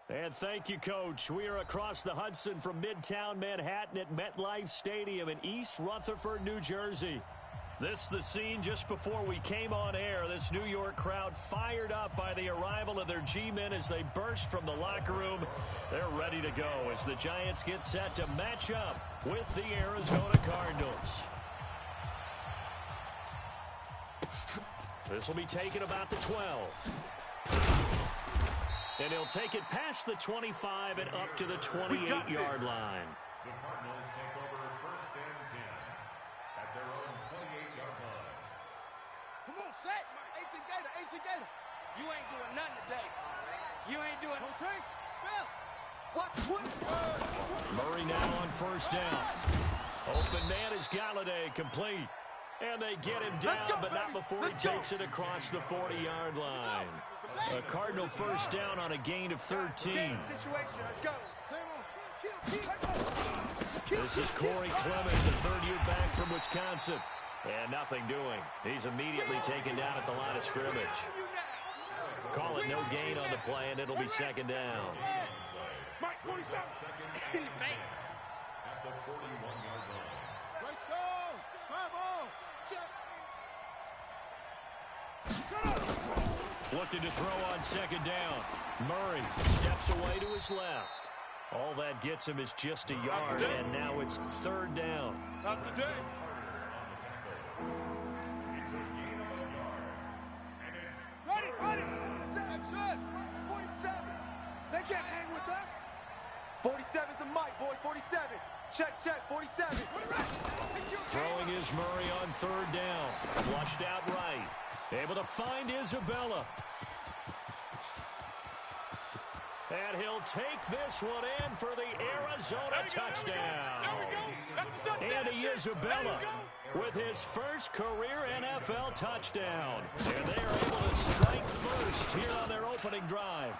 And thank you, Coach. We are across the Hudson from Midtown Manhattan at MetLife Stadium in East Rutherford, New Jersey. This is the scene just before we came on air. This New York crowd fired up by the arrival of their G-men as they burst from the locker room. They're ready to go as the Giants get set to match up with the Arizona Cardinals. This will be taken about the 12. And he'll take it past the 25 and up to the 28-yard line. The Cardinals take over 1st and 10 at their own 28-yard line. Come on, set. 18 Gator. You ain't doing nothing today. You ain't doing... Don't take. Spell. Watch it. Murray now on 1st down. Open man is Galladay, complete. And they get him down, but not before he takes it across the 40-yard line. A Cardinal 1st down on a gain of 13. Let's go. This is Corey Clement, the third-year back from Wisconsin. And nothing doing. He's immediately taken down at the line of scrimmage. Call it no gain on the play, and it'll be 2nd down. Mike, 47. At the 41-yard line. Right stone. Five ball. Check. Looking to throw on 2nd down. Murray steps away to his left. All that gets him is just a yard, and now it's 3rd down. Not today. It's a gain of a yard. And it's Run it. 47. They can't hang with us. 47's the mic, boys. 47. Check. 47. Throwing is Murray on 3rd down. Flushed out right. Able to find Isabella. And he'll take this one in for the Arizona touchdown. Andy Isabella with his first career NFL touchdown. And they are able to strike first here on their opening drive.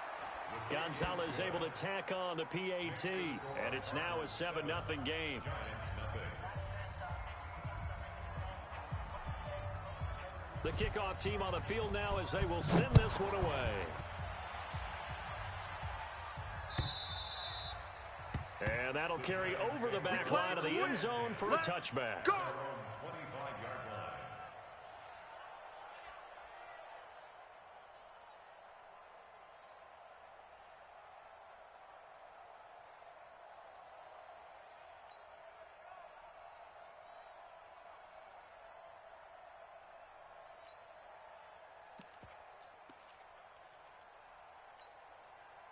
Gonzalez able to tack on the PAT. And it's now a 7-0 game. The kickoff team on the field now as they will send this one away. And that'll carry over the back line of the end zone for a touchback. Go. 25-yard line.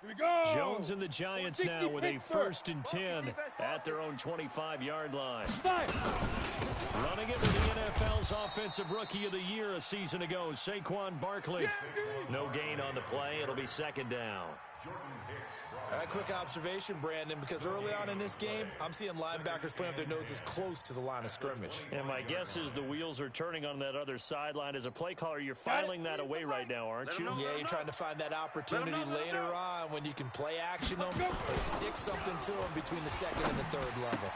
Here we go. Jones and the Giants now with a 1st and 10 at their own 25-yard line. Running it with the NFL's Offensive Rookie of the Year a season ago, Saquon Barkley. No gain on the play. It'll be 2nd down. A quick observation, Brandon, because early on in this game, I'm seeing linebackers playing with their noses close to the line of scrimmage. And my guess is the wheels are turning on that other sideline. As a play caller, you're filing that away right now, aren't you? Yeah, you're trying to find that opportunity later on when you can play action them or stick something to them between the 2nd and the 3rd level.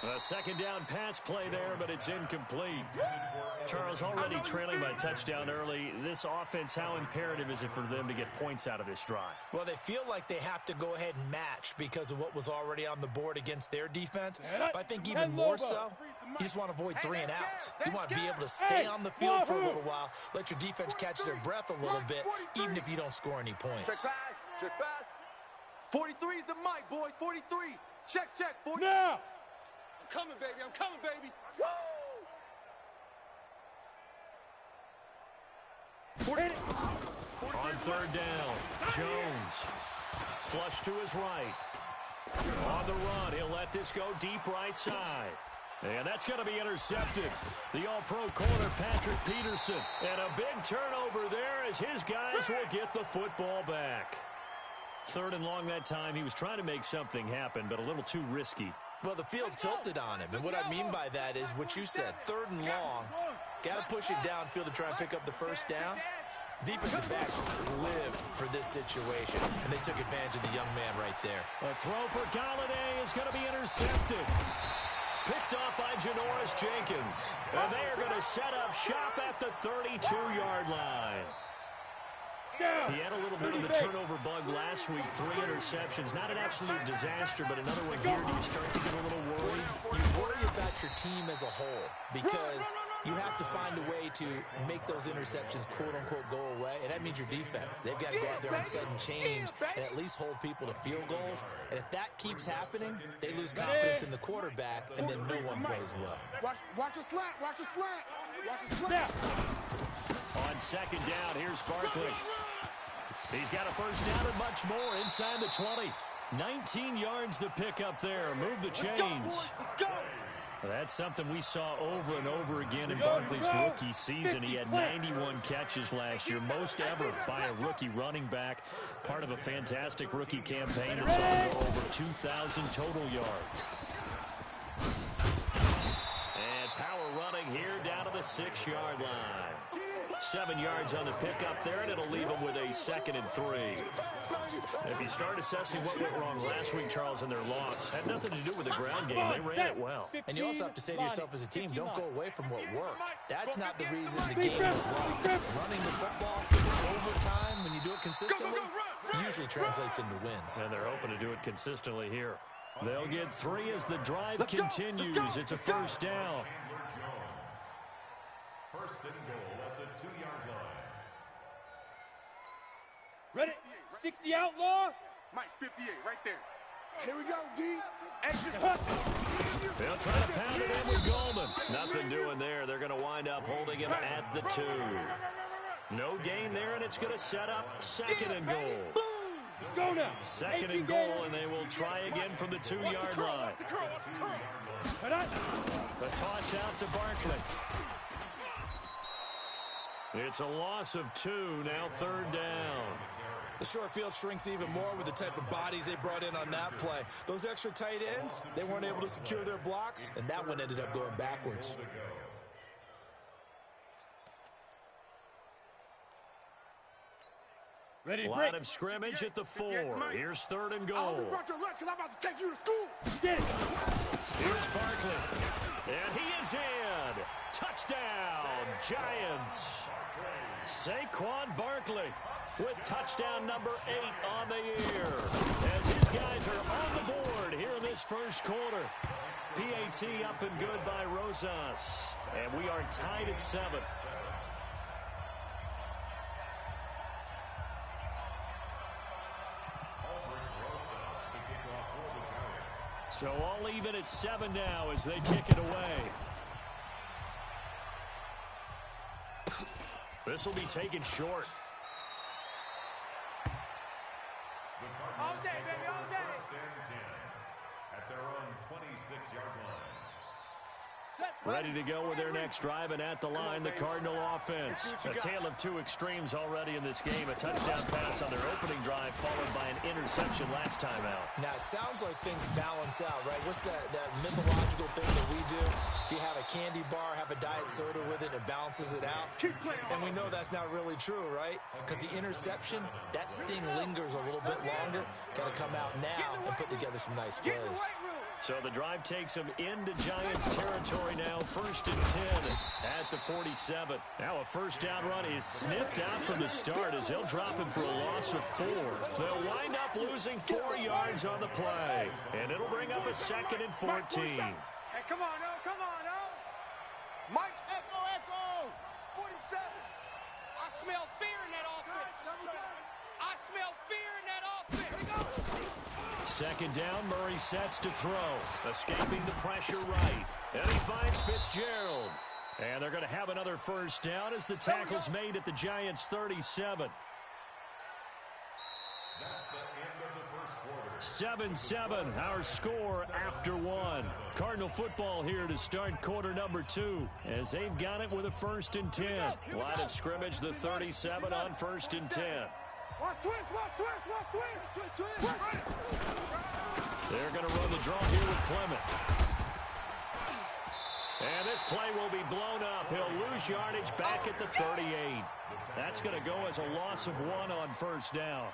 A 2nd down pass play there, but it's incomplete. Charles, already trailing by touchdown early. This offense, how imperative is it for them to get points out of this drive? Well, they feel like they have to go ahead and match because of what was already on the board against their defense. But I think even more so, you just want to avoid 3 and outs. You want to be able to stay on the field for a little while, let your defense catch their breath a little bit, even if you don't score any points. Check pass. 43's the mic, boys. 43. Check. 40. Now. I'm coming, baby. Woo! On 3rd down, Jones. Flush to his right. On the run, he'll let this go deep right side. And that's going to be intercepted. The all-pro corner, Patrick Peterson. And a big turnover there as his guys will get the football back. 3rd and long that time. He was trying to make something happen, but a little too risky. Well, the field tilted on him, and what I mean by that is what you said, 3rd and long. Got to push it downfield to try and pick up the 1st down. Defensive backs lived for this situation, and they took advantage of the young man right there. A throw for Galladay is going to be intercepted. Picked off by Janoris Jenkins. And they are going to set up shop at the 32-yard line. He had a little bit of the turnover bug last week. 3 interceptions. Not an absolute disaster, but another one here. Do you start to get a little worried? You worry about your team as a whole because you have to find a way to make those interceptions, quote-unquote, go away, and that means your defense. They've got to go out there and sudden change and at least hold people to field goals. And if that keeps happening, they lose confidence in the quarterback, and then no one plays well. Watch a slant. Watch a slant. Watch a slant. On second down, here's Barkley. He's got a first down and much more inside the 20. 19 yards to pick up there. Move the chains. Let's go. That's something we saw over and over again in Barkley's rookie season. He had 91 catches last year, most ever by a rookie running back. Part of a fantastic rookie campaign that saw him go over 2,000 total yards. And power running here down to the 6-yard line. 7 yards on the pickup there, and it'll leave him with a 2nd and 3. If you start assessing what went wrong last week, Charles, in their loss, had nothing to do with the ground game. They ran it well. And you also have to say to yourself as a team, don't go away from what worked. That's not the reason the game is lost. Running the football over time, when you do it consistently, usually translates into wins. And they're hoping to do it consistently here. They'll get 3 as the drive continues. It's a first down. First and goal at the 2-yard line. Ready? 60 outlaw. Mike, 58, right there. Here we go, D. They'll try to pound it in with Goldman. Nothing doing there. They're going to wind up holding him at the 2. No gain there, and it's going to set up 2nd and goal. Let's go now. 2nd and goal, and they will try again from the 2-yard line. The toss out to Barkley. It's a loss of 2, now 3rd down. The short field shrinks even more with the type of bodies they brought in on that play. Those extra tight ends, they weren't able to secure their blocks, and that one ended up going backwards. Ready to Line break. of scrimmage at the 4. Here's 3rd and I goal. only brought your lunch because I'm about to take you to school. Get it. Here's Barkley. And he is in. Touchdown, Giants. Saquon Barkley with touchdown number 8 on the year. As his guys are on the board here in this first quarter. PAT up and good by Rosas. And we are tied at 7. So all even at 7 now as they kick it away. This will be taken short. All day, baby, all day. First and 10 at their own 26-yard line. Ready to go with their next drive, and at the line, the Cardinal offense. A tale of 2 extremes already in this game. A touchdown pass on their opening drive, followed by an interception last time out. Now, it sounds like things balance out, right? What's that mythological thing that we do? If you have a candy bar, have a diet soda with it, it balances it out. And we know that's not really true, right? Because the interception, that sting lingers a little bit longer. Got to come out now and put together some nice plays. So the drive takes them into Giants territory now. 1st and 10 at the 47. Now a first down run is sniffed out from the start as they'll drop him for a loss of 4. They'll wind up losing 4 yards on the play. And it'll bring up a 2nd and 14. Hey, come on, now, come on, now. Mike, echo, 47. I smell fear in that offense. I smell fear in that offense. 2nd down, Murray sets to throw. Escaping the pressure right. And he finds Fitzgerald. And they're going to have another first down as the tackle's made at the Giants' 37. That's the end of the first quarter. 7-7, our score after 1. Cardinal football here to start quarter number 2 as they've got it with a 1st and 10. Line of scrimmage, the 37 on 1st and 10. Watch twist. They're going to run the draw here with Clement. And this play will be blown up. He'll lose yardage back at the 38. That's going to go as a loss of 1 on first down.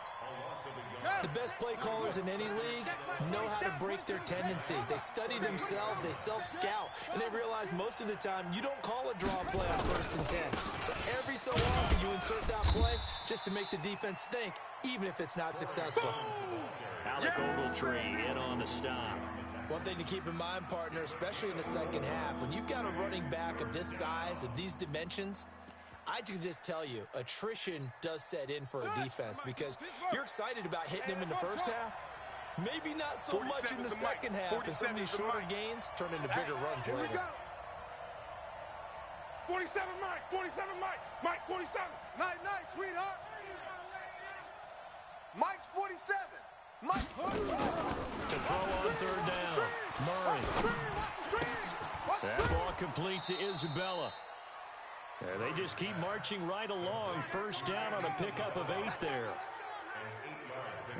The best play callers in any league know how to break their tendencies. They study themselves, they self-scout, and they realize most of the time you don't call a draw play on 1st and 10. So every so often you insert that play just to make the defense think even if it's not successful. Alec Ogletree in on the stop. One thing to keep in mind, partner, especially in the second half, when you've got a running back of this size, of these dimensions, I can just tell you, attrition does set in for a defense because you're excited about hitting him in the first half. Maybe not so much in the second half, and some of these shorter gains turn into bigger runs later. 47, Mike. 47, Mike. Mike, 47. Night, sweetheart. Mike's 47. Mike's 47. To throw on third down. Murray. That ball complete to Isabella. And they just keep marching right along. First down on a pickup of 8 there.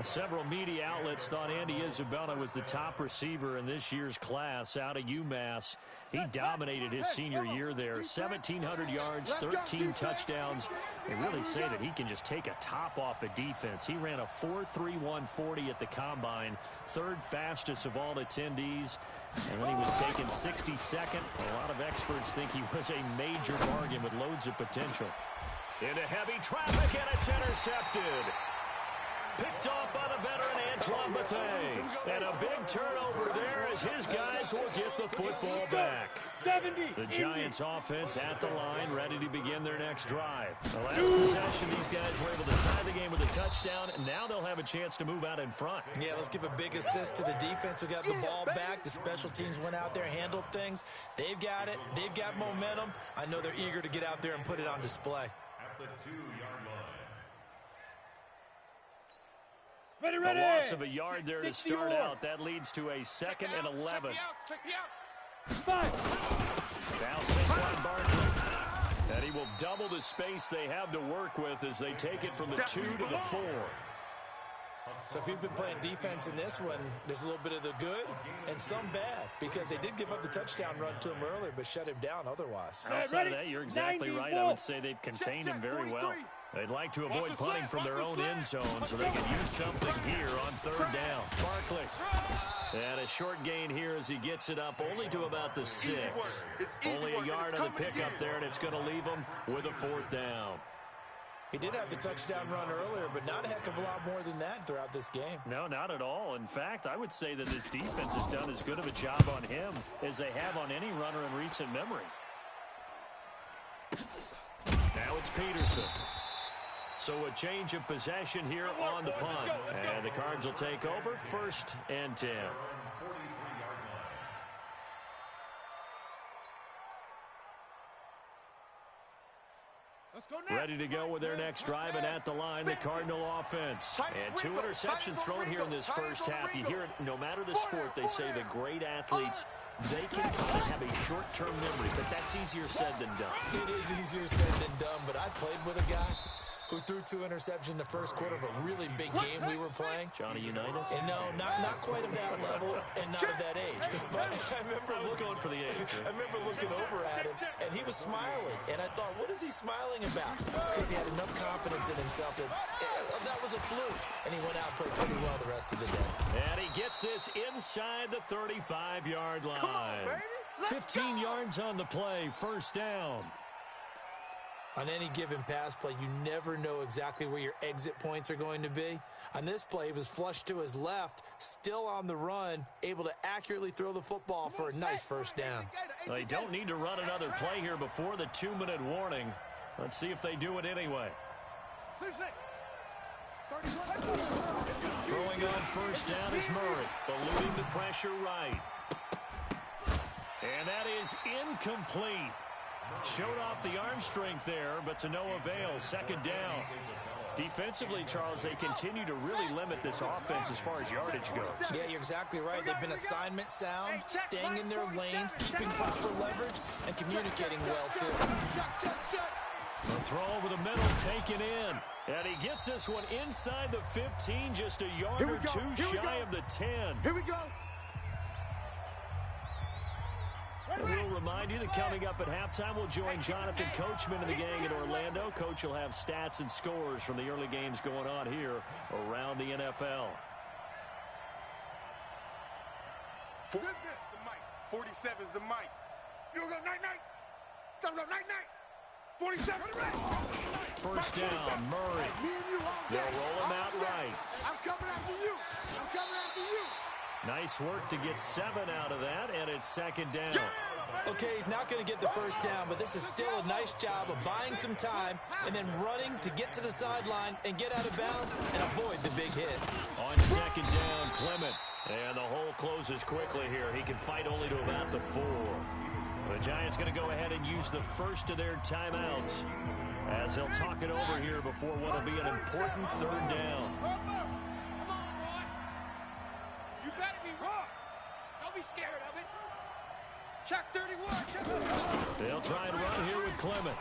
Several media outlets thought Andy Isabella was the top receiver in this year's class out of UMass. He dominated his senior year there. 1,700 yards, 13 touchdowns. They really say that he can just take a top off a defense. He ran a 4.31 40 at the Combine, third fastest of all attendees. And then he was taken 62nd. A lot of experts think he was a major bargain with loads of potential. Into heavy traffic, and it's intercepted. Picked off by the veteran Antoine Bethea. And a big turnover there as his guys will get the football back. The Giants offense at the line, ready to begin their next drive. The last possession, these guys were able to tie the game with a touchdown, and now they'll have a chance to move out in front. Yeah, let's give a big assist to the defense who got the ball back. The special teams went out there, handled things. They've got it. They've got momentum. I know they're eager to get out there and put it on display. At the 2-yard line. A loss of a yard there to start out. That leads to a 2nd and 11. Check the out. Now Saquon Barkley. And he will double the space they have to work with as they take it from the 2 to the 4. So if you've been playing defense in this one, there's a little bit of the good and some bad because they did give up the touchdown run to him earlier but shut him down otherwise. Outside of that, you're exactly right. I would say they've contained him very well. They'd like to avoid punting from their own end zone so they can use something here on third down. Barkley. And a short gain here as he gets it up only to about the 6. Only a yard on the pickup there, and it's going to leave him with a 4th down. He did have the touchdown run earlier, but not a heck of a lot more than that throughout this game. No, not at all. In fact, I would say that this defense has done as good of a job on him as they have on any runner in recent memory. Now it's Peterson. So a change of possession here on the punt. And the Cards will take over 1st and 10. Ready to go with their next drive, and at the line, the Cardinal offense. And 2 interceptions thrown here in this first half. You hear it, no matter the sport, they say the great athletes, they can kind of have a short-term memory, but that's easier said than done. It is easier said than done, but I played with a guy who threw 2 interceptions in the first quarter of a really big game we were playing. Johnny Unitas? And no, not quite of that level and not of that age. But I remember going for the age. I remember looking over at him, and he was smiling. And I thought, what is he smiling about? It's because he had enough confidence in himself that that was a fluke. And he went out and played pretty well the rest of the day. And he gets this inside the 35-yard line. 15 yards on the play, 1st down. On any given pass play, you never know exactly where your exit points are going to be. On this play, he was flushed to his left, still on the run, able to accurately throw the football for a nice 1st down. They don't need to run another play here before the 2-minute warning. Let's see if they do it anyway. Throwing on 1st down is Murray, eluding the pressure right. And that is incomplete. Showed off the arm strength there, but to no avail. 2nd down. Defensively, Charles, they continue to really limit this offense as far as yardage goes. Yeah, you're exactly right. They've been assignment sound, staying in their lanes, keeping proper leverage, and communicating well, too. The throw over the middle taken in. And he gets this one inside the 15, just a yard or 2 shy of the 10. Here we go. And we'll remind you that coming up at halftime, we'll join Jonathan Coachman and the gang in Orlando. Coach will have stats and scores from the early games going on here around the NFL. 47's the mic. You go night-night. Go night-night. 47. 1st down, Murray. They'll roll him out Nice work to get 7 out of that, and it's second down. Okay, he's not going to get the first down, but this is still a nice job of buying some time and then running to get to the sideline and get out of bounds and avoid the big hit. On second down, Clement. And the hole closes quickly here. He can fight only to about the 4. The Giants going to go ahead and use the first of their timeouts as they'll talk it over here before what will be an important third down. Come on, Roy. You better be raw. Don't be scared of it. Check 31. Check 31. They'll try and run here with Clement.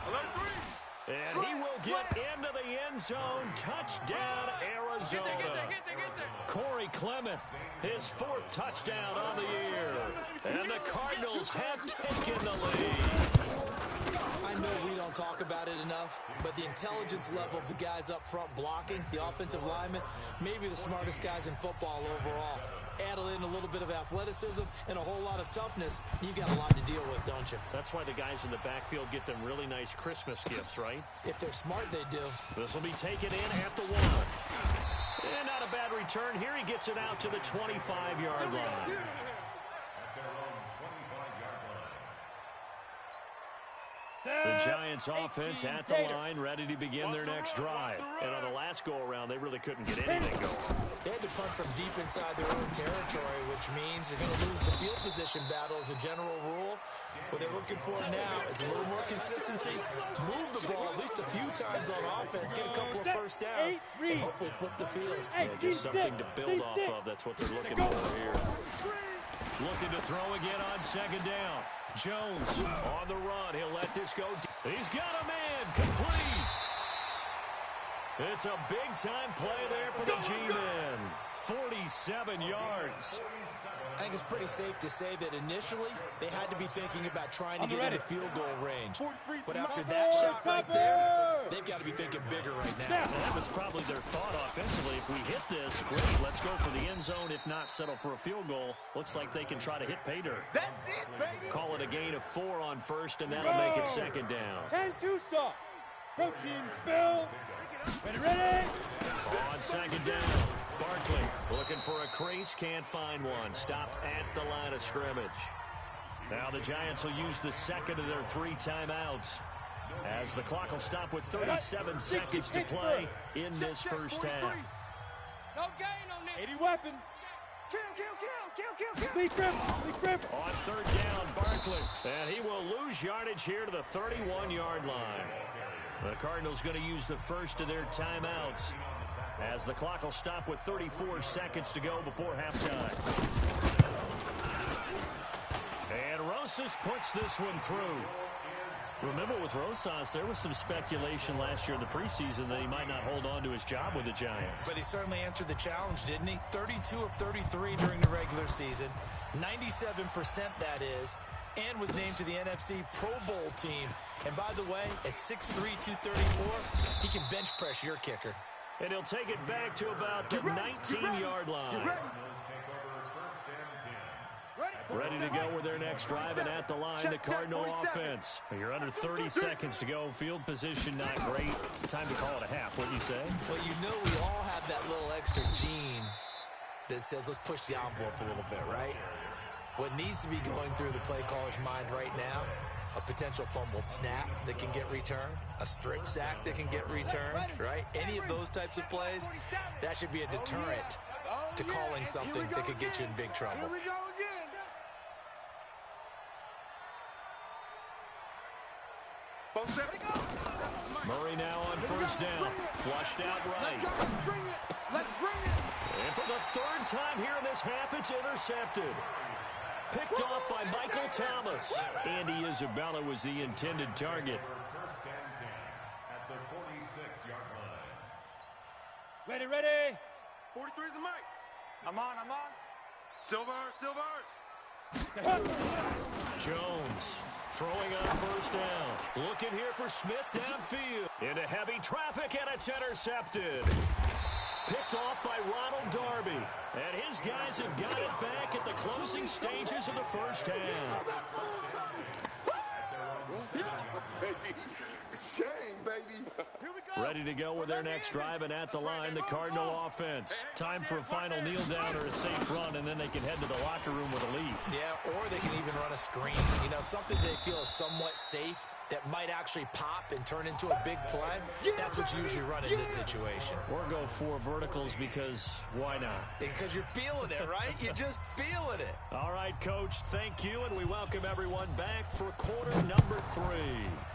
And he will get into the end zone. Touchdown, Arizona. Get there. Corey Clement, his 4th touchdown on the year. And the Cardinals have taken the lead. I know we don't talk about it enough, but the intelligence level of the guys up front blocking, the offensive linemen, maybe the smartest guys in football overall. Add in a little bit of athleticism and a whole lot of toughness, you've got a lot to deal with, don't you? That's why the guys in the backfield get them really nice Christmas gifts, right? If they're smart, they do. This will be taken in at the 1. And not a bad return. Here he gets it out to the 25-yard line. The Giants offense at the line, ready to begin their next drive. And on the last go-around, they really couldn't get anything going. They had to punt from deep inside their own territory, which means they're going to lose the field position battle as a general rule. What they're looking for now is a little more consistency, move the ball at least a few times on offense, get a couple of first downs, and hopefully flip the field. Yeah, just something to build off of. That's what they're looking for here. Looking to throw again on second down. Jones on the run. He'll let this go. He's got a man. Complete. It's a big-time play there for the G-men. 47 yards. I think it's pretty safe to say that initially they had to be thinking about trying to get into field goal range. But after that shot right there, they've got to be thinking bigger right now. That was probably their thought offensively. If we hit this, great, let's go for the end zone. If not, settle for a field goal. Looks like they can try to hit pay dirt. That's it, baby. Call it a gain of 4 on first, and that'll make it second down. 10-2 soft. Protein spill. Ready? On second down, Barkley looking for a crease, can't find one. Stopped at the line of scrimmage. Now the Giants will use the second of their 3 timeouts as the clock will stop with 37 seconds to play in this first half. No gain on this. 80 weapon. Kill. Lead grip. On third down, Barkley, and he will lose yardage here to the 31-yard line. The Cardinals going to use the first of their timeouts as the clock will stop with 34 seconds to go before halftime. And Rosas puts this one through. Remember, with Rosas, there was some speculation last year in the preseason that he might not hold on to his job with the Giants. But he certainly answered the challenge, didn't he? 32 of 33 during the regular season, 97% that is, and was named to the NFC Pro Bowl team. And by the way, at 6'3", 234, he can bench press your kicker. And he'll take it back to about the 19-yard line. Ready to go with their next drive, and at the line, the Cardinal offense. You're under 30 seconds to go. Field position not great. Time to call it a half. What do you say? Well, you know we all have that little extra gene that says let's push the envelope a little bit, right? What needs to be going through the play caller's mind right now, a potential fumbled snap that can get returned, a strip sack that can get returned, right? Any of those types of plays, that should be a deterrent to calling something that could get you in big trouble. Here we go again. Murray now on first down. Flushed out right. Let's bring it. And for the 3rd time here in this half, it's intercepted. Picked off by Michael Thomas. Andy Isabella was the intended target. First and 10 at the 46-yard line. Ready. 43 is the mic. I'm on. Silver. Jones throwing on first down. Looking here for Smith downfield. Into heavy traffic, and it's intercepted. Picked off by Ronald Darby. And his guys have got it back at the closing stages of the first half. Baby, it's game, baby. Here we go. Ready to go with their next drive, and at the line, the Cardinal offense. Time for a final kneel down or a safe run, and then they can head to the locker room with a lead. Yeah, or they can even run a screen. You know, something they feel is somewhat safe that might actually pop and turn into a big play. That's what you usually run in this situation. Or go 4 verticals because why not? Because you're feeling it, right? You're just feeling it. All right, Coach, thank you, and we welcome everyone back for quarter number 3.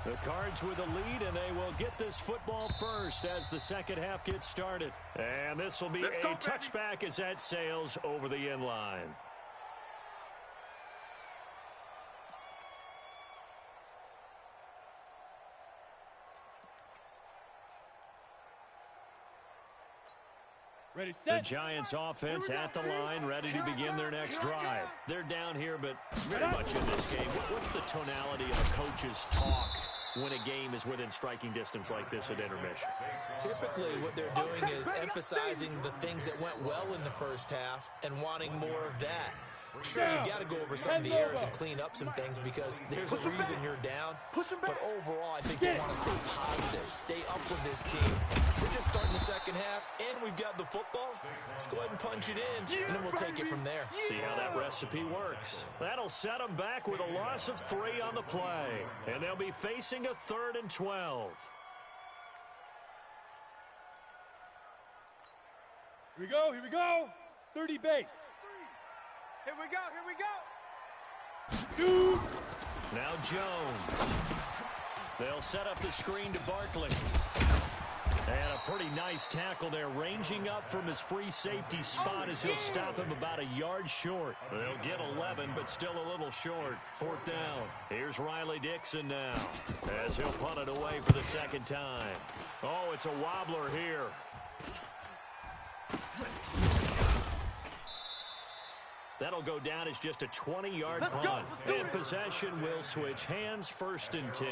The Cards with a lead, and they will get this football first as the second half gets started. And this will be a touchback as that sails over the end line. Ready, The set. Giants offense at the line, ready to begin their next drive. They're down here, but very much in this game. What's the tonality of a coach's talk when a game is within striking distance like this at intermission? Typically, what they're doing is emphasizing the things that went well in the first half and wanting more of that. Sure, you got to go over some of the errors and clean up some things because there's a reason you're down. But overall, I think they want to stay positive, stay up with this team. We're just starting the second half, and we've got the football. Let's go ahead and punch it in, and then we'll take it from there. See how that recipe works. That'll set them back with a loss of 3 on the play. And they'll be facing a 3rd and 12. Here we go, here we go. 30 base. Here we go, here we go. Shoot. Now Jones. They'll set up the screen to Barkley. And a pretty nice tackle there, ranging up from his free safety spot as he'll stop him about a yard short. They'll get 11, but still a little short. 4th down. Here's Riley Dixon now as he'll punt it away for the second time. Oh, it's a wobbler here. That'll go down as just a 20-yard punt. And possession will switch hands, 1st and 10.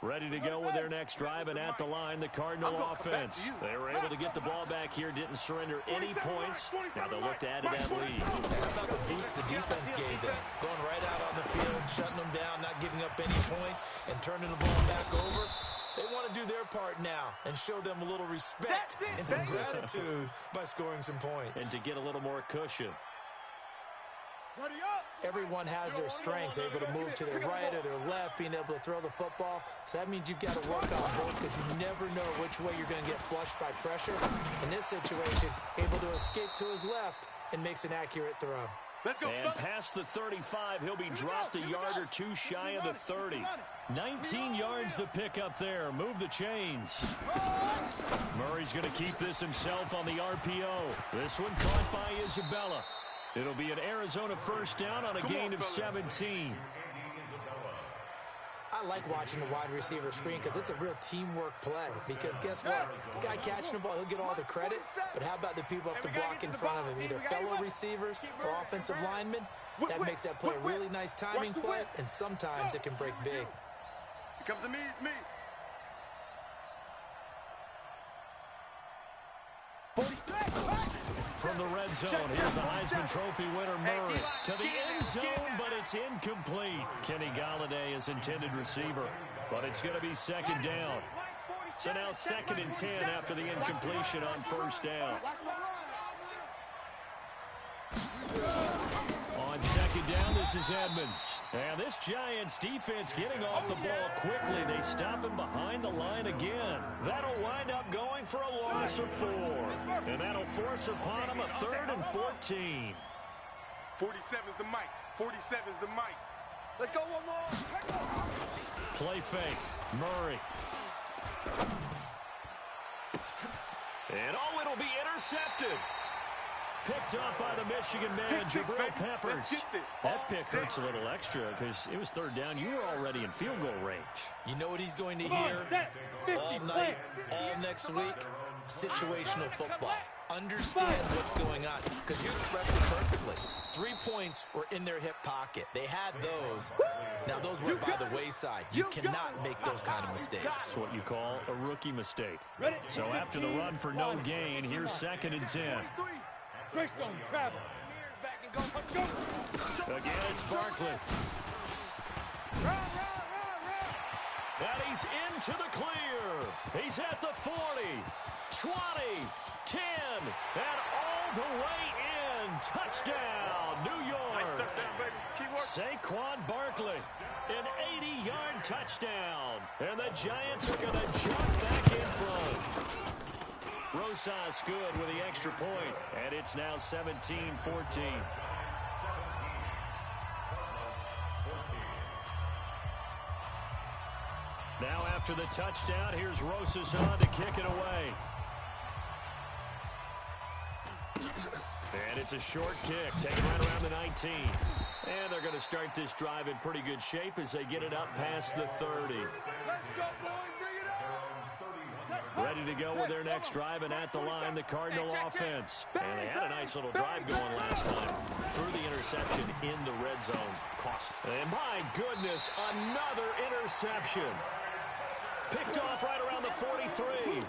Ready to go with their next drive, and at the line, the Cardinal offense. They were able to get the ball back here, didn't surrender any points. Now they'll look to add to that lead. How about the boost the defense gave them? Going right out on the field, shutting them down, not giving up any points, and turning the ball back over. They want to do their part now and show them a little respect and some gratitude by scoring some points. And to get a little more cushion. Everyone has their strengths, able to move to their right or their left, being able to throw the football. So that means you've got to work on both because you never know which way you're going to get flushed by pressure. In this situation, able to escape to his left and makes an accurate throw. And past the 35, he'll be dropped a yard or 2 shy of the 30. 19 yards the pick up there. Move the chains. Murray's going to keep this himself on the RPO. This one caught by Isabella. It'll be an Arizona 1st down on a gain of 17. I like watching the wide receiver screen because it's a real teamwork play. Because guess what? The guy catching the ball, he'll get all the credit. But how about the people up to block in front of him? Either fellow receivers or offensive linemen. That makes that play a really nice timing play. And sometimes it can break big. Here comes the me, it's me. 43. From the red zone, here's the Heisman Trophy winner, Murray. To the end zone, but it's incomplete. Kenny Galladay is intended receiver, but it's going to be 2nd down. So now 2nd and 10 after the incompletion on 1st down. On 2nd down, this is Edmonds. And this Giants defense getting off the ball quickly. They stop him behind the line again. That'll wind up going for a loss of 4. And that'll force upon him a 3rd and 14. 47's the mic. 47's the mic. Let's go one more. Play fake. Murray. And oh, it'll be intercepted. Picked up by the Michigan man, Jabril Peppers. That pick hurts a little extra because it was 3rd down. You were already in field goal range. You know what he's going to hear all night, all next week? Situational football. understand what's going on, because you expressed it perfectly. 3 points were in their hip pocket. They had those. Now, those were by the wayside. You cannot make those kind of mistakes. That's what you call a rookie mistake. So after the run for no gain, here's 2nd and 10. Greystone, travel. Again, it's Barkley. And he's into the clear. He's at the 40, 20, 10, and all the way in. Touchdown, New York. Nice touchdown, baby. Keyword. Saquon Barkley, an 80-yard touchdown. And the Giants are going to jump back in front. Rosas good with the extra point, and it's now 17-14. Now after the touchdown, here's Rosas on to kick it away. And it's a short kick, taken right around the 19. And they're going to start this drive in pretty good shape as they get it up past the 30. Let's go, boys. Bring it up. Ready to go with their next drive, and at the line, the Cardinal offense. And they had a nice little drive going last time. Through the interception in the red zone. Cost. And my goodness, another interception. Picked off right around the 43.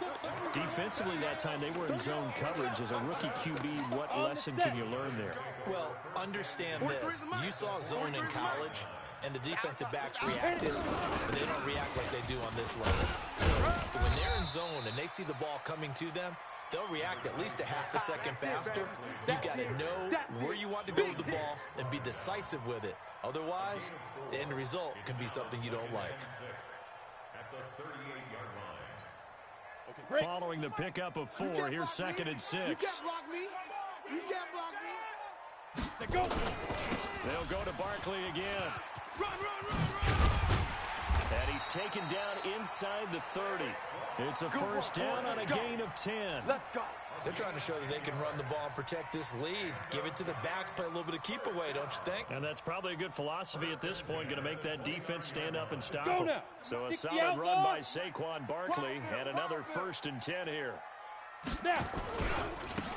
Defensively that time, they were in zone coverage. As a rookie QB, what lesson can you learn there? Well, understand this. You saw zone in college, and the defensive backs reacted, but they don't react like they do on this level. So when they're in zone and they see the ball coming to them, they'll react at least a half a second faster. You've got to know where you want to go with the ball and be decisive with it. Otherwise, the end result can be something you don't like. Following the pickup of 4, here's 2nd and 6. You can't block me. You can't block me. They go. They'll go to Barkley again. Run, run, run, run. And he's taken down inside the 30. It's a first down on a gain of 10. Let's go. They're trying to show that they can run the ball and protect this lead. Give it to the backs, play a little bit of keep away, don't you think? And that's probably a good philosophy at this point, going to make that defense stand up and stop them. So a solid run by Saquon Barkley, and another 1st and 10 here. Now.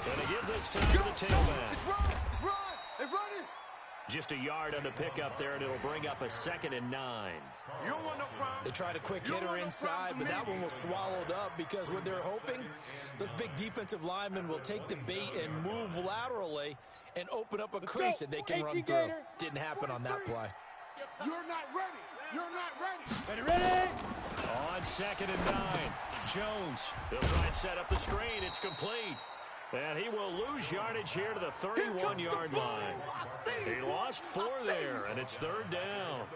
Going to give this time to the tailback. It's run. It's run. They running. Just a yard on the pickup there, and it'll bring up a 2nd and 9. You don't want no problem. They tried a quick hitter inside, but that one was swallowed up because what they're hoping, those big defensive linemen will take the bait and move laterally and open up a crease that they can run through. Didn't happen on that play. You're not ready. You're not ready. Ready. On 2nd and 9, Jones. They'll try and set up the screen. It's complete. And he will lose yardage here to the 31-yard line. He lost 4 there, and it's 3rd down.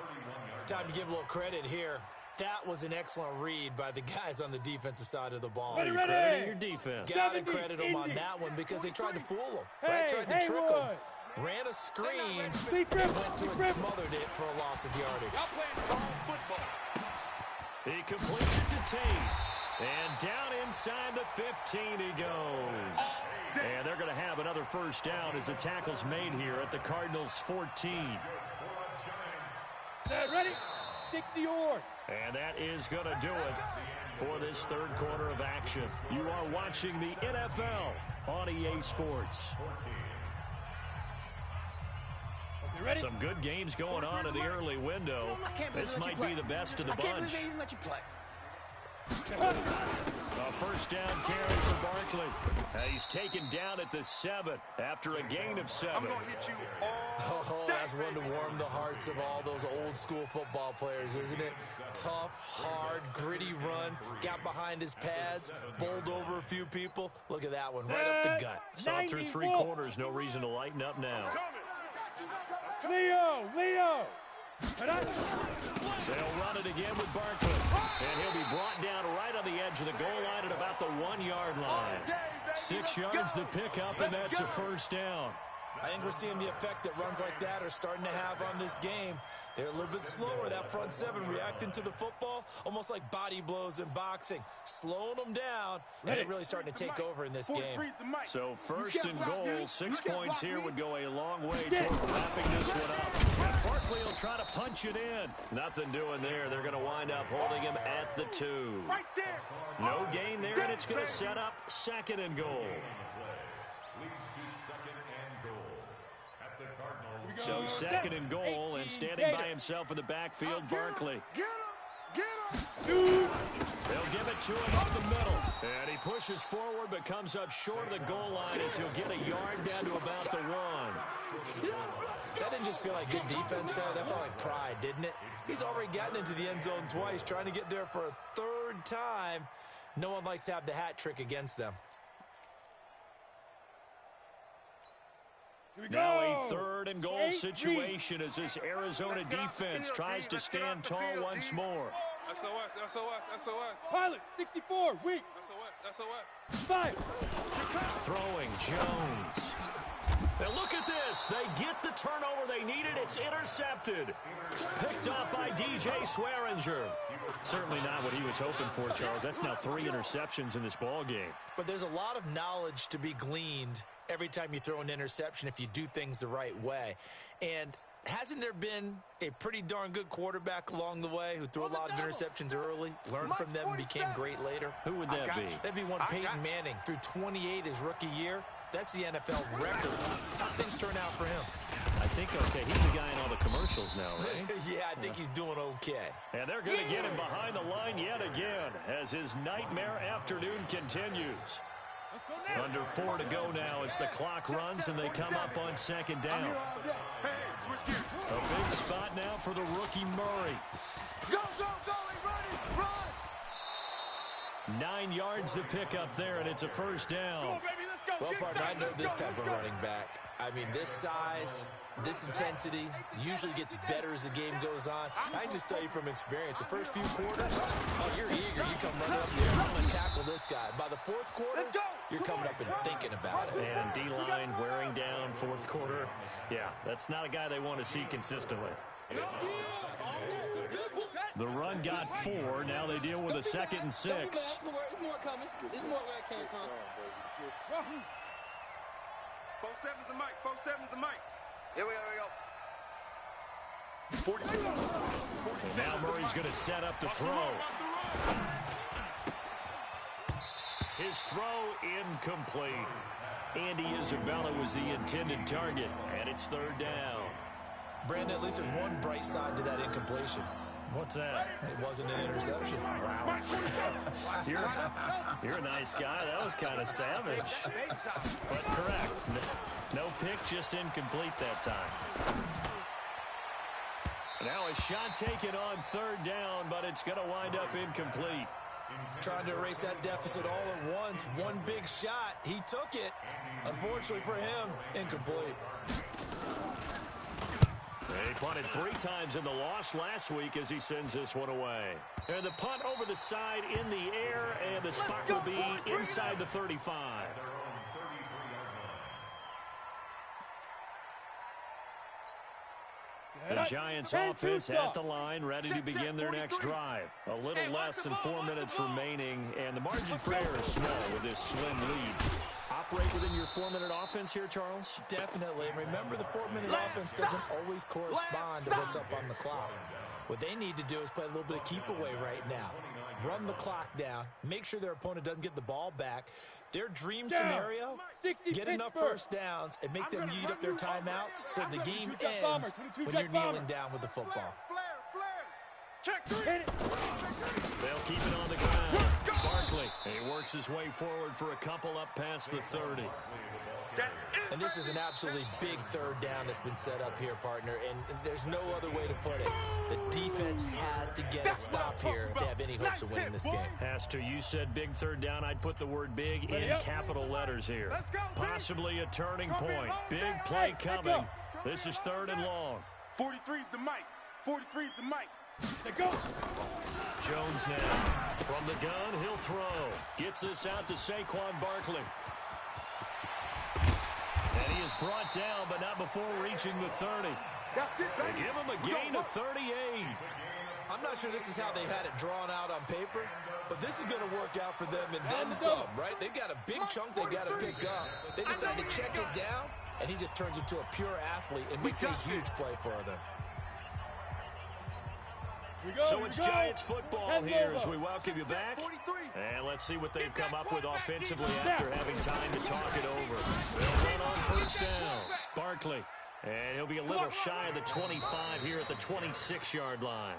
Time to give a little credit here. That was an excellent read by the guys on the defensive side of the ball. You're crediting your defense. Gotta credit them on that one because they tried to fool them. Right? Tried to trick them. Ran a screen and went to and smothered it for a loss of yardage. Y'all playing wrong football. He completes it to Tate. And down inside the 15 he goes. And they're going to have another first down as the tackle's made here at the Cardinals' 14. Set, ready. 60 yards. And that is going to do it for this 3rd quarter of action. You are watching the NFL on EA Sports. Ready? Some good games going on in the early window. This might be the best of the bunch. I can't believe they even let you play. A first down carry for Barkley. He's taken down at the 7 after a gain of 7. I'm going to hit you all Oh, that's one to warm the hearts of all those old school football players, isn't it? Tough, hard, gritty run. Got behind his pads, bowled over a few people. Look at that one, right up the gut. Saw it through 3 quarters. No reason to lighten up now. Leo. They'll run it again with Barkley. And he'll be brought down right on the edge of the goal line at about the 1-yard line. 6 yards the pickup, and that's a first down. I think we're seeing the effect that runs like that are starting to have on this game. They're a little bit slower, that front 7, reacting to the football, almost like body blows in boxing, slowing them down, and they're really starting to take over in this game. So 1st and goal, 6 points here would go a long way toward wrapping this one up. And Barkley will try to punch it in. Nothing doing there. They're going to wind up holding him at the 2. No gain there, and it's going to set up 2nd and goal. leads to second and goal. At the Cardinals. So second and goal, and standing by himself in the backfield, Barkley. Get him! Get him! They'll give it to him up the middle. And he pushes forward but comes up short of the goal line as he'll get a yard down to about the 1. That didn't just feel like good defense there. That felt like pride, didn't it? He's already gotten into the end zone twice, trying to get there for a third time. No one likes to have the hat trick against them. Now a third and goal situation as this Arizona defense tries to stand tall once more. SOS, SOS, SOS. Pilot, 64, weak. SOS, SOS. Fire. Throwing Jones. And look at this. They get the turnover they needed. It's intercepted. Picked up by DJ Swearinger. Certainly not what he was hoping for, Charles. That's now 3 interceptions in this ball game. But there's a lot of knowledge to be gleaned every time you throw an interception if you do things the right way. And hasn't there been a pretty darn good quarterback along the way who threw a lot of interceptions early, learned from them, and became great later? Who would that be? That'd be one Peyton Manning. Threw 28 his rookie year. That's the NFL record. How things turn out for him? I think, okay, he's the guy in all the commercials now, right? Yeah, I think he's doing okay. And they're going to get him behind the line yet again as his nightmare afternoon continues. Under 4 to go now as the clock runs and they come up on second down. A big spot now for the rookie Murray. Go, go, go, run! 9 yards to pick up there, and it's a first down. Well, partner, I know this type of running back. I mean, this size, this intensity usually gets better as the game goes on. I can just tell you from experience, the first few quarters, oh, you're eager. You come running up there. I'm going to tackle this guy. By the fourth quarter, you're coming up and thinking about it. And D-line wearing down fourth quarter. Yeah, that's not a guy they want to see consistently. The run got 4. Now they deal with a 2nd and 6. There's more coming. There's more where it came from. 4-7's the mic. 4-7's the mic. Here we go. And now Murray's going to set up the throw. His throw incomplete. Andy Isabella was the intended target, and it's 3rd down. Brandon, at least there's one bright side to that incompletion. What's that? It wasn't an interception. Wow. You're a nice guy. That was kind of savage. But correct. No pick, just incomplete that time. Now a shot taken on 3rd down, but it's going to wind up incomplete. Trying to erase that deficit all at once. One big shot. He took it. Unfortunately for him, incomplete. He punted 3 times in the loss last week as he sends this one away. And the punt over the side in the air, and the spot will be inside the 35. The Giants offense at the line, ready to begin their next drive. A little less than 4 minutes remaining, and the margin for error is small with this slim lead. Operate within your 4-minute offense here, Charles? Definitely. And remember, the 4-minute offense doesn't always correspond to what's up on the clock. What they need to do is play a little bit of keep away right now. Run the clock down. Make sure their opponent doesn't get the ball back. Their dream scenario, get enough first downs and make them eat up their timeouts so the game ends when you're kneeling down with the football. Check 3. They'll keep it on the ground. Barkley, he works his way forward for a couple up past the 30. And this is an absolutely big 3rd down that's been set up here, partner, and there's no other way to put it. The defense has to get a stop here if they have any hopes of winning this game. Has to. You said big 3rd down. I'd put the word big in capital letters here. Possibly a turning point. Big play coming. This is 3rd and long. 43's the mic. 43's the mic. Go. Jones now. From the gun, he'll throw. Gets this out to Saquon Barkley. And he is brought down, but not before reaching the 30. They give him a gain of 38. I'm not sure this is how they had it drawn out on paper, but this is going to work out for them and then some, right? They've got a big chunk they got to pick up. They decide to check it down, and he just turns into a pure athlete and makes it a huge play for them. So it's Giants football here as we welcome you back. And let's see what they've come up with offensively after having time to talk it over. They'll run on first down. Barkley. And he'll be a little shy of the 25 here at the 26-yard line.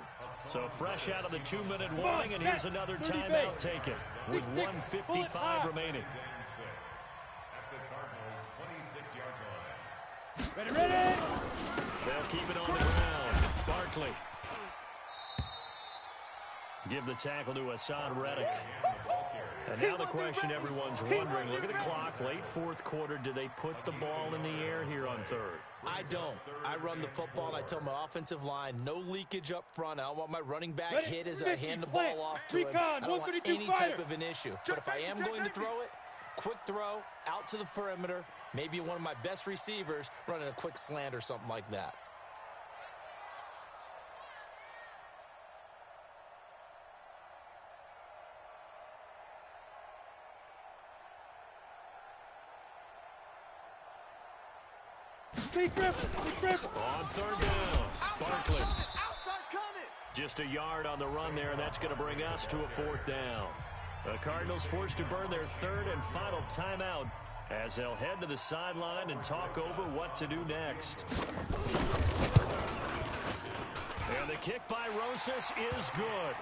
So fresh out of the 2-minute warning, and here's another timeout taken with 1:55 remaining. Ready. They'll keep it on the ground. Barkley. Give the tackle to Hassan Reddick. And now the question everyone's wondering, look at the clock, late fourth quarter, do they put the ball in the air here on third? I don't. I run the football, and I tell my offensive line, no leakage up front. I don't want my running back hit as I hand the ball off to him. I don't want any type of an issue. But if I am going to throw it, quick throw, out to the perimeter, maybe one of my best receivers running a quick slant or something like that. On third down, Barkley. Just a yard on the run there, and that's going to bring us to a fourth down. The Cardinals forced to burn their third and final timeout as they'll head to the sideline and talk over what to do next. And the kick by Rosas is good.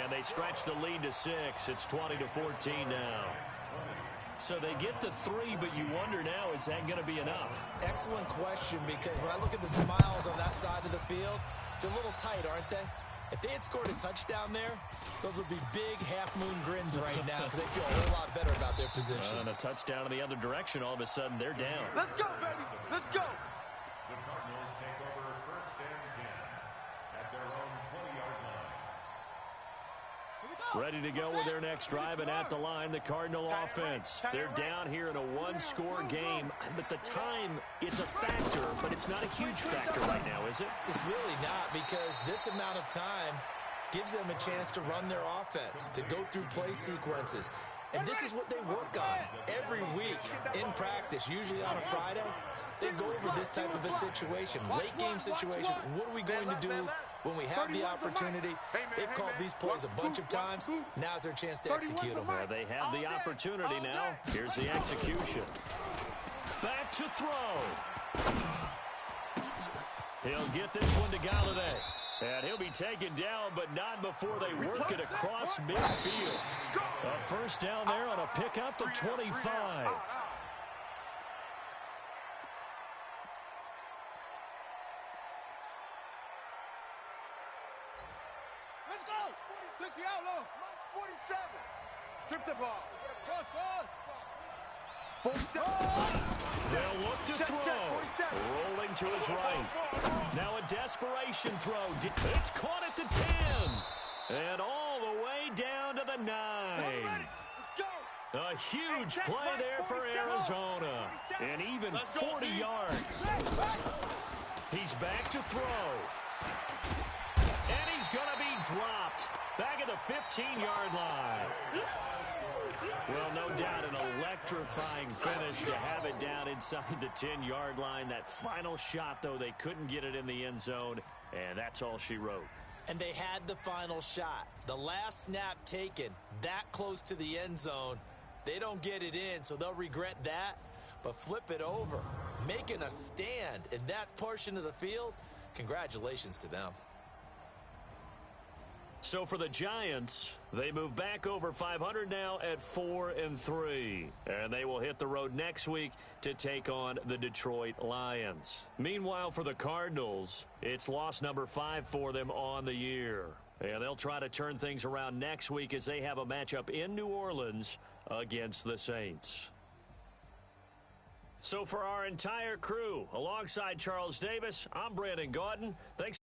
And they stretch the lead to 6. It's 20-14 now. So they get the 3, but you wonder now, is that going to be enough? Excellent question, because when I look at the smiles on that side of the field, they're a little tight, aren't they? If they had scored a touchdown there, those would be big half-moon grins right now because they feel a whole lot better about their position. And a touchdown in the other direction, all of a sudden they're down. Let's go, baby. Let's go. The Cardinals take over first and 10 at their own 20-yard line. Ready to go with their next drive, and at the line, the Cardinal offense. They're down here in a one-score game, but the time, it's a factor, but it's not a huge factor right now, is it? It's really not, because this amount of time gives them a chance to run their offense, to go through play sequences. And this is what they work on every week in practice, usually on a Friday. They go over this type of a situation, late-game situation. What are we going to do when we have the opportunity? They've called these plays a bunch of times. Now's their chance to execute them. Well, they have the opportunity now. Here's the execution. Back to throw. He'll get this one to Galladay. And he'll be taken down, but not before they work it across midfield. A first down there on a pickup of 25. Let's go. 60 out low. 47. Strip the ball. Cross. 47. They'll look to throw. Rolling to his right. Now a desperation throw. It's caught at the 10. And all the way down to the 9. A huge play there for Arizona. And even 40 yards. He's back to throw. And he's going to be dropped back at the 15-yard line. Well, no doubt an electrifying finish to have it down inside the 10-yard line. That final shot, though, they couldn't get it in the end zone, and that's all she wrote. And they had the final shot. The last snap taken that close to the end zone. They don't get it in, so they'll regret that. But flip it over, making a stand in that portion of the field, congratulations to them. So for the Giants, they move back over 500 now at 4-3. And they will hit the road next week to take on the Detroit Lions. Meanwhile, for the Cardinals, it's loss number 5 for them on the year. And they'll try to turn things around next week as they have a matchup in New Orleans against the Saints. So for our entire crew, alongside Charles Davis, I'm Brandon Gauton. Thanks.